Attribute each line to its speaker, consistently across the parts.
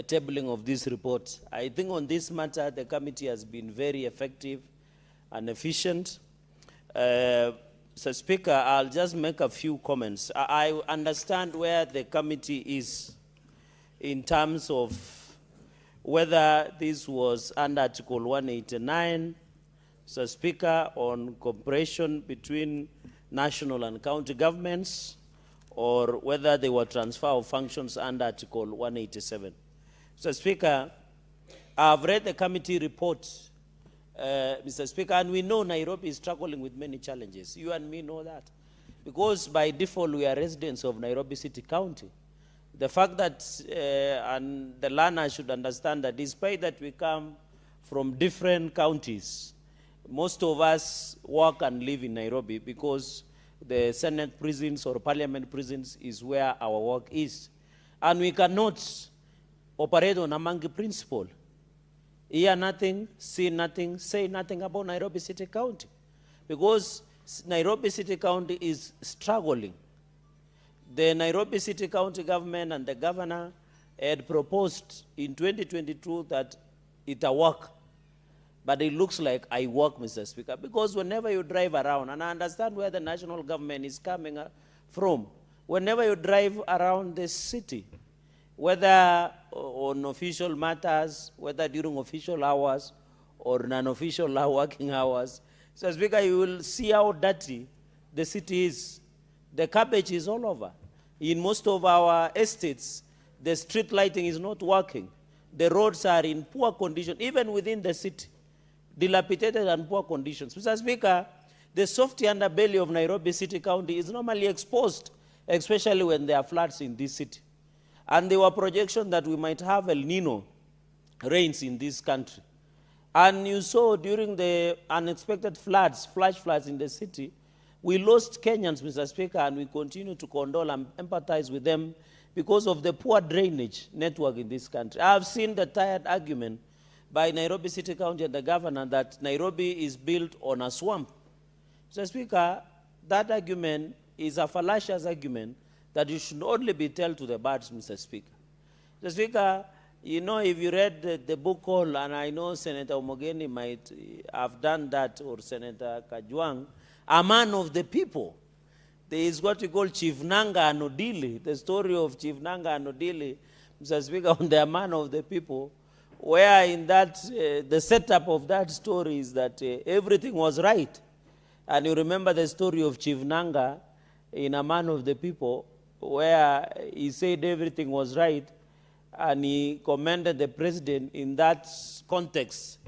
Speaker 1: tabling of this report. I think on this matter, the committee has been very effective and efficient. Mr. Speaker, I'll just make a few comments. I understand where the committee is in terms of whether this was under Article 189, Mr. Speaker, on cooperation between national and county governments, or whether they were transfer of functions under Article 187. Mr. Speaker, I've read the committee report, Mr. Speaker, and we know Nairobi is struggling with many challenges. You and me know that. Because by default, we are residents of Nairobi City County. The fact that, and the learner should understand that despite that we come from different counties, most of us work and live in Nairobi because the Senate prisons or Parliament prisons is where our work is. And we cannot operate on a monkey principle. Hear nothing, see nothing, say nothing about Nairobi City County. Because Nairobi City County is struggling. The Nairobi City County government and the governor had proposed in 2022 that it work. But it looks like I work, Mr. Speaker, because whenever you drive around, and I understand where the national government is coming from, whenever you drive around the city, whether on official matters, whether during official hours or non-official working hours, Mr. Speaker, you will see how dirty the city is. The garbage is all over. In most of our estates, the street lighting is not working. The roads are in poor condition, even within the city. Dilapidated and poor conditions. Mr. Speaker, the soft underbelly of Nairobi City County is normally exposed, especially when there are floods in this city. And there were projections that we might have El Nino rains in this country. And you saw during the unexpected floods, flash floods in the city, we lost Kenyans, Mr. Speaker, and we continue to condole and empathize with them because of the poor drainage network in this country. I have seen the tired argument by Nairobi City County and the governor that Nairobi is built on a swamp. Mr. Speaker, that argument is a fallacious argument that you should only be told to the birds, Mr. Speaker. Mr. Speaker, you know, if you read the book called, and I know Senator Omogeni might have done that, or Senator Kajwang, A Man of the People. There is what we call Chief Nanga and Odili, the story of Chief Nanga and Odili, Mr. Speaker, on the Man of the People, where in that, the setup of that story is that everything was right. And you remember the story of Chief Nanga in A Man of the People, where he said everything was right, and he commended the president in that context,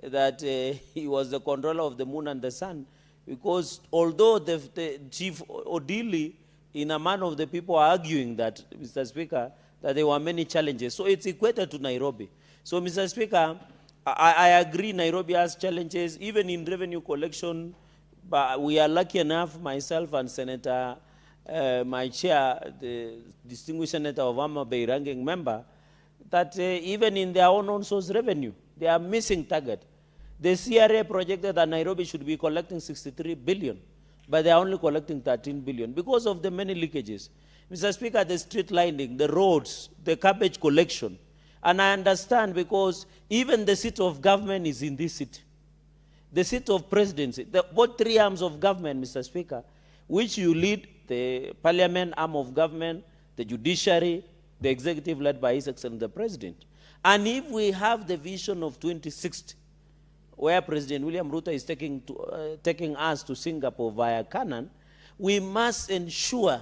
Speaker 1: that he was the controller of the moon and the sun, because although the Chief Odili in A Man of the People are arguing that, Mr. Speaker, that there were many challenges. So it's equated to Nairobi. So, Mr. Speaker, I agree Nairobi has challenges, even in revenue collection, but we are lucky enough, myself and Senator, my chair, the distinguished Senator of Homa Bay, ranking member, that even in their own source revenue, they are missing target. The CRA projected that Nairobi should be collecting 63 billion, but they are only collecting 13 billion because of the many leakages. Mr. Speaker, the street lining, the roads, the garbage collection. And I understand because even the seat of government is in this city. The seat of presidency, both three arms of government, Mr. Speaker, which you lead, the parliament arm of government, the judiciary, the executive led by His Excellency the President. And if we have the vision of 2060, where President William Ruto is taking us to Singapore via Canaan, we must ensure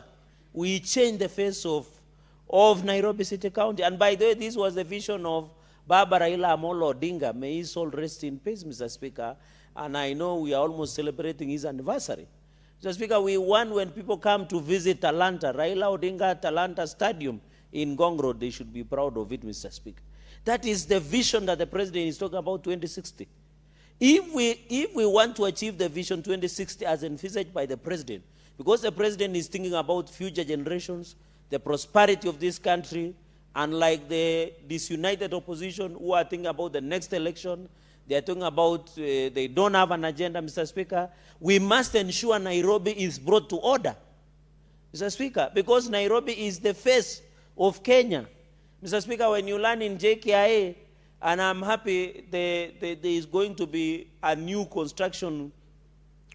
Speaker 1: we change the face of Nairobi City County. And by the way, this was the vision of Baba Raila Amolo Odinga. May his soul rest in peace, Mr. Speaker. And I know we are almost celebrating his anniversary. Mr. Speaker, we want when people come to visit Talanta, Raila Odinga Talanta Stadium in Ngong Road, they should be proud of it, Mr. Speaker. That is the vision that the President is talking about, 2060. If we want to achieve the vision 2060 as envisaged by the President, because the President is thinking about future generations, the prosperity of this country, unlike the disunited opposition who are thinking about the next election, they are talking about, they don't have an agenda, Mr. Speaker. We must ensure Nairobi is brought to order, Mr. Speaker, because Nairobi is the face of Kenya. Mr. Speaker, when you land in JKIA, and I'm happy there is going to be a new construction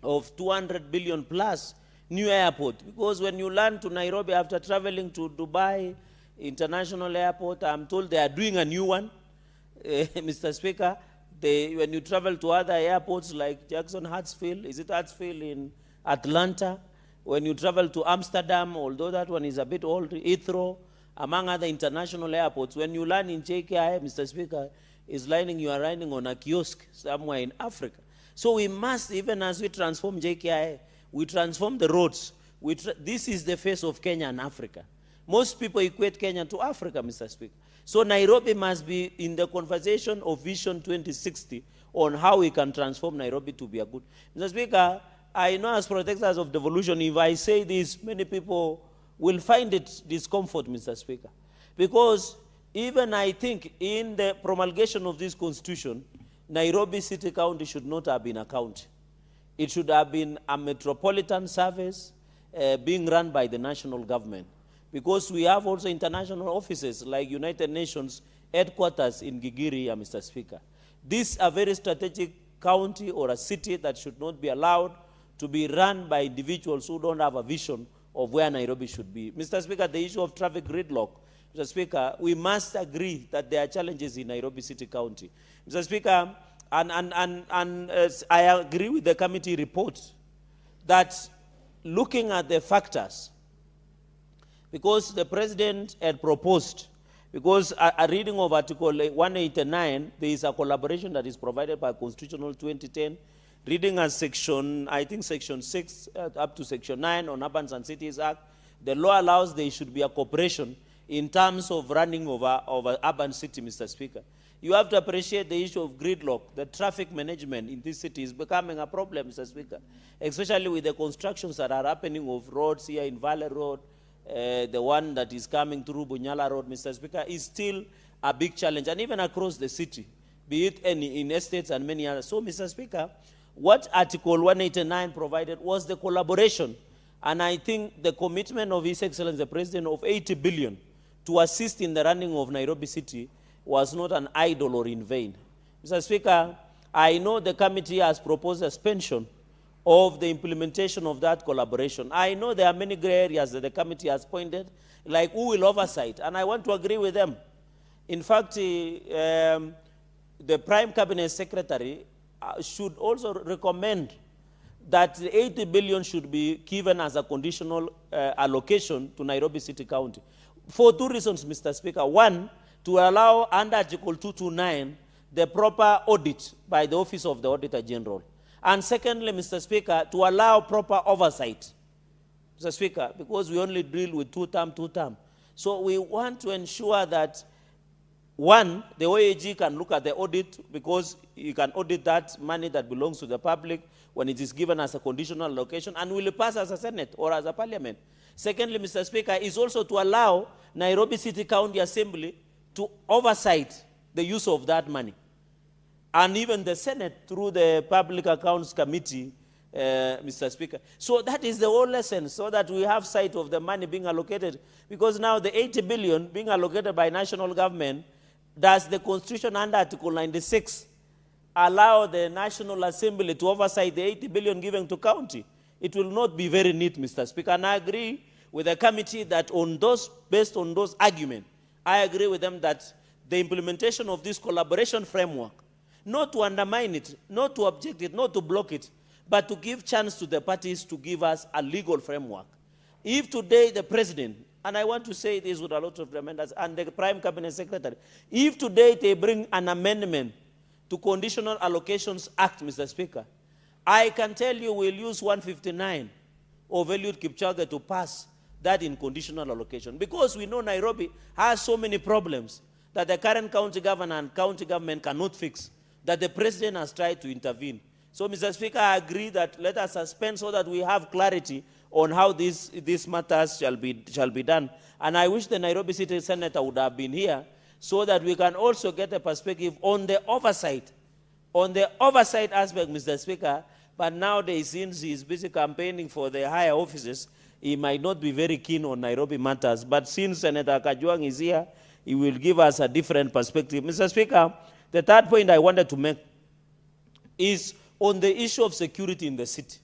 Speaker 1: of 200 billion plus new airport, because when you land to Nairobi after traveling to Dubai International Airport, I'm told they are doing a new one, Mr. Speaker. When you travel to other airports like Jackson Hartsfield, is it Hartsfield in Atlanta? When you travel to Amsterdam, although that one is a bit old, Heathrow, among other international airports, when you land in JKI, Mr. Speaker, you are landing on a kiosk somewhere in Africa. So we must, even as we transform JKI, we transform the roads. This is the face of Kenya and Africa. Most people equate Kenya to Africa, Mr. Speaker. So Nairobi must be in the conversation of Vision 2060 on how we can transform Nairobi to be a good. Mr. Speaker, I know as protectors of devolution, if I say this, many people will find it discomfort, Mr. Speaker. Because even I think in the promulgation of this constitution, Nairobi City County should not have been a county. It should have been a metropolitan service being run by the national government. Because we have also international offices like United Nations headquarters in Gigiri, Mr. Speaker. This is a very strategic county or a city that should not be allowed to be run by individuals who don't have a vision of where Nairobi should be. Mr. Speaker, the issue of traffic gridlock, Mr. Speaker, we must agree that there are challenges in Nairobi City County. Mr. Speaker, I agree with the committee report that looking at the factors, because the president had proposed, because a reading of Article 189, there is a collaboration that is provided by Constitutional 2010, reading as section, I think section 6 up to section 9 on Urban and Cities Act, the law allows there should be a cooperation in terms of running over urban city, Mr. Speaker. You have to appreciate the issue of gridlock. The traffic management in this city is becoming a problem, Mr. Speaker, especially with the constructions that are happening of roads here in Valley Road, the one that is coming through Bunyala Road, Mr. Speaker, is still a big challenge, and even across the city, be it in estates and many others. So, Mr. Speaker, what Article 189 provided was the collaboration, and I think the commitment of His Excellency the President of 80 billion to assist in the running of Nairobi City was not an idle or in vain. Mr. Speaker, I know the committee has proposed a suspension of the implementation of that collaboration. I know there are many gray areas that the committee has pointed, like who will oversight, and I want to agree with them. In fact, the Prime Cabinet Secretary should also recommend that the 80 billion should be given as a conditional allocation to Nairobi City County. For two reasons, Mr. Speaker. One, to allow under Article 229 the proper audit by the Office of the Auditor General. And secondly, Mr. Speaker, to allow proper oversight, Mr. Speaker, because we only deal with two-term. So we want to ensure that, one, the OAG can look at the audit, because you can audit that money that belongs to the public when it is given as a conditional allocation, and will pass as a Senate or as a Parliament. Secondly, Mr. Speaker, is also to allow Nairobi City County Assembly to oversight the use of that money. And even the Senate through the Public Accounts Committee, Mr. Speaker. So that is the whole essence, so that we have sight of the money being allocated. Because now the 80 billion being allocated by national government, does the Constitution under Article 96 allow the National Assembly to oversight the 80 billion given to county? It will not be very neat, Mr. Speaker. And I agree with the committee that on those, based on those arguments, I agree with them that the implementation of this collaboration framework, not to undermine it, not to object it, not to block it, but to give chance to the parties to give us a legal framework. If today the President, and I want to say this with a lot of reminders, and the Prime Cabinet Secretary, if today they bring an amendment to Conditional Allocations Act, Mr. Speaker, I can tell you we'll use 159 of Eliud Kipchoge to pass that in conditional allocation. Because we know Nairobi has so many problems that the current county governor and county government cannot fix, that the President has tried to intervene. So, Mr. Speaker, I agree that let us suspend so that we have clarity on how these matters shall be done. And I wish the Nairobi City Senator would have been here so that we can also get a perspective on the oversight aspect, Mr. Speaker. But nowadays, since he is busy campaigning for the higher offices, he might not be very keen on Nairobi matters. But since Senator Kajwang is here, he will give us a different perspective. Mr. Speaker, the third point I wanted to make is on the issue of security in the city.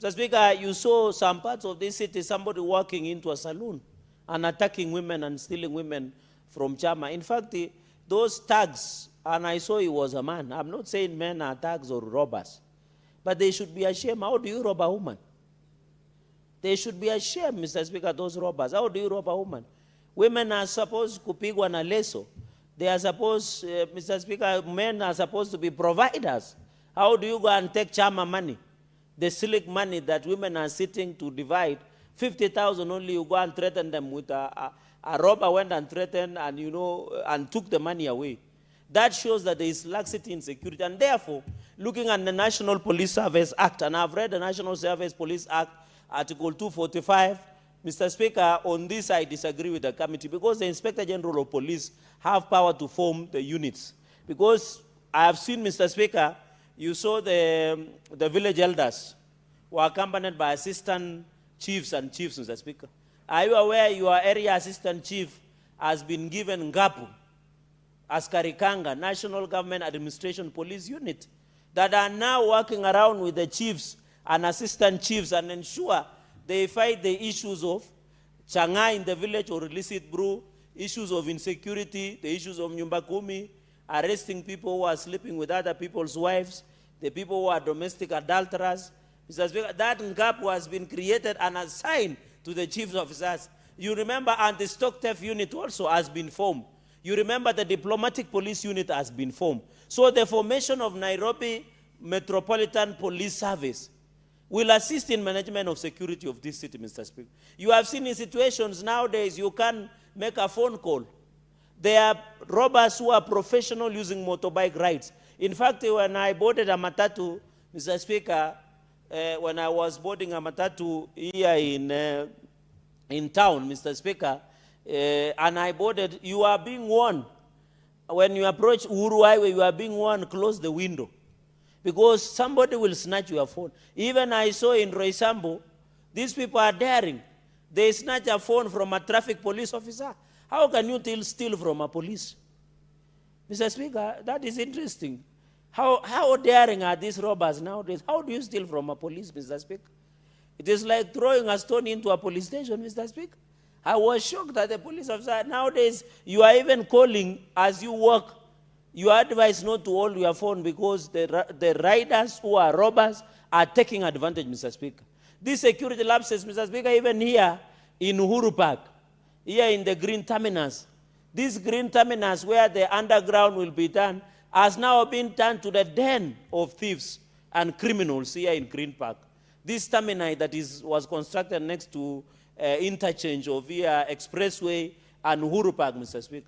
Speaker 1: Mr. Speaker, you saw some parts of this city, somebody walking into a saloon and attacking women and stealing women from Chama. In fact, those thugs, and I saw he was a man. I'm not saying men are thugs or robbers, but they should be ashamed. How do you rob a woman? They should be ashamed, Mr. Speaker, those robbers. How do you rob a woman? Women are supposed to kupigwa na leso. They are supposed, Mr. Speaker, men are supposed to be providers. How do you go and take Chama money? The slick money that women are sitting to divide, 50,000 only, you go and threaten them with a robber went and threatened and, and took the money away. That shows that there is laxity in security. And therefore, looking at the National Police Service Act, and I've read the National Service Police Act, Article 245, Mr. Speaker, on this I disagree with the committee because the Inspector General of Police have power to form the units. Because I have seen, Mr. Speaker, you saw the village elders were accompanied by assistant chiefs and chiefs, Mr. Speaker. Are you aware your area assistant chief has been given Ngapu as Karikanga, National Government Administration Police Unit, that are now working around with the chiefs and assistant chiefs and ensure they fight the issues of Changa in the village or illicit brew, issues of insecurity, the issues of Nyumba Kumi, arresting people who are sleeping with other people's wives, the people who are domestic adulterers. Mr. Speaker, that gap has been created and assigned to the chief officers. You remember, and the stock theft unit also has been formed. You remember the diplomatic police unit has been formed. So the formation of Nairobi Metropolitan Police Service will assist in management of security of this city, Mr. Speaker. You have seen in situations nowadays, you can make a phone call. There are robbers who are professional using motorbike rides. In fact, when I boarded a matatu, Mr. Speaker, when I was boarding a matatu here in town, Mr. Speaker, and I boarded, you are being warned. When you approach Uhuru Highway, you are being warned, close the window. Because somebody will snatch your phone. Even I saw in Roysambu, these people are daring. They snatch a phone from a traffic police officer. How can you steal from a police? Mr. Speaker, that is interesting. How daring are these robbers nowadays? How do you steal from a police, Mr. Speaker? It is like throwing a stone into a police station, Mr. Speaker. I was shocked that the police officer, nowadays, you are even calling as you walk. You are advised not to hold your phone because the riders who are robbers are taking advantage, Mr. Speaker. These security lapses, Mr. Speaker, even here in Uhuru Park, here in the Green Terminus, this Green Terminus where the underground will be done has now been turned to the den of thieves and criminals here in Green Park. This terminal that was constructed next to Interchange of here Expressway and Uhuru Park, Mr. Speaker.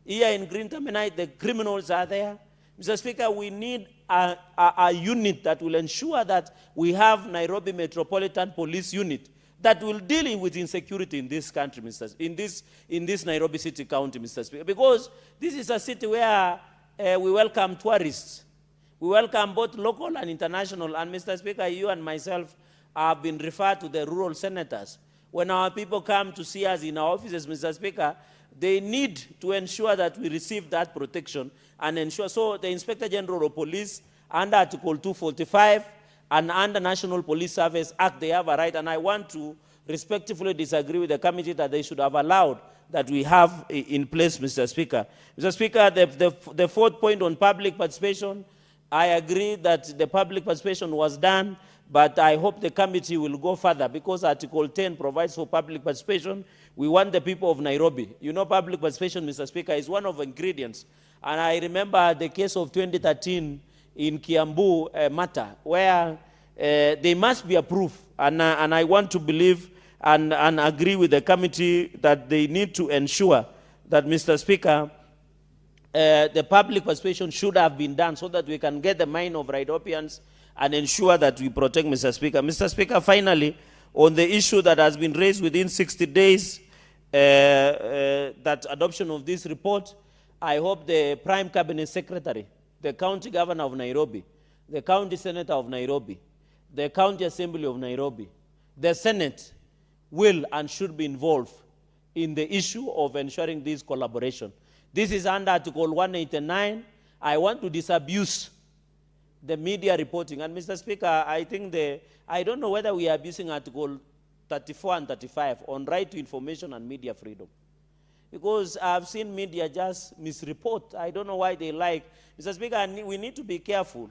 Speaker 1: Here in Green Terminal, the criminals are there. Mr. Speaker, we need a unit that will ensure that we have Nairobi Metropolitan Police Unit that will deal with insecurity in this country, in this Nairobi City County, Mr. Speaker. Because this is a city where we welcome tourists. We welcome both local and international. And Mr. Speaker, you and myself have been referred to the rural senators. When our people come to see us in our offices, Mr. Speaker, they need to ensure that we receive that protection and ensure. So the Inspector General of Police, under Article 245 and under National Police Service Act, they have a right. And I want to respectfully disagree with the committee that they should have allowed that we have in place, Mr. Speaker. Mr. Speaker, the fourth point on public participation, I agree that the public participation was done, but I hope the committee will go further because Article 10 provides for public participation. We want the people of Nairobi. You know, public participation, Mr. Speaker, is one of the ingredients. And I remember the case of 2013 in Kiambu matter, where they must be approved. And I want to believe and agree with the committee that they need to ensure that, Mr. Speaker, the public participation should have been done so that we can get the mind of Rhidopians and ensure that we protect, Mr. Speaker. Mr. Speaker, finally, on the issue that has been raised within 60 days, that adoption of this report, I hope the Prime Cabinet Secretary, the County Governor of Nairobi, the County Senator of Nairobi, the County Assembly of Nairobi, the Senate will and should be involved in the issue of ensuring this collaboration. This is under Article 189. I want to disabuse the media reporting. And Mr. Speaker, I think I don't know whether we are abusing Article 34 and 35 on right to information and media freedom. Because I've seen media just misreport. I don't know why they like. Mr. Speaker, we need to be careful.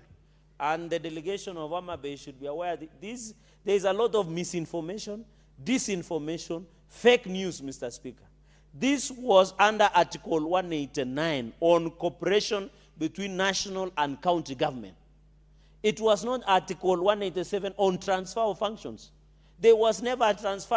Speaker 1: And the delegation of Homa Bay should be aware that there is a lot of misinformation, disinformation, fake news, Mr. Speaker. This was under Article 189 on cooperation between national and county government. It was not Article 187 on transfer of functions. There was never a transfer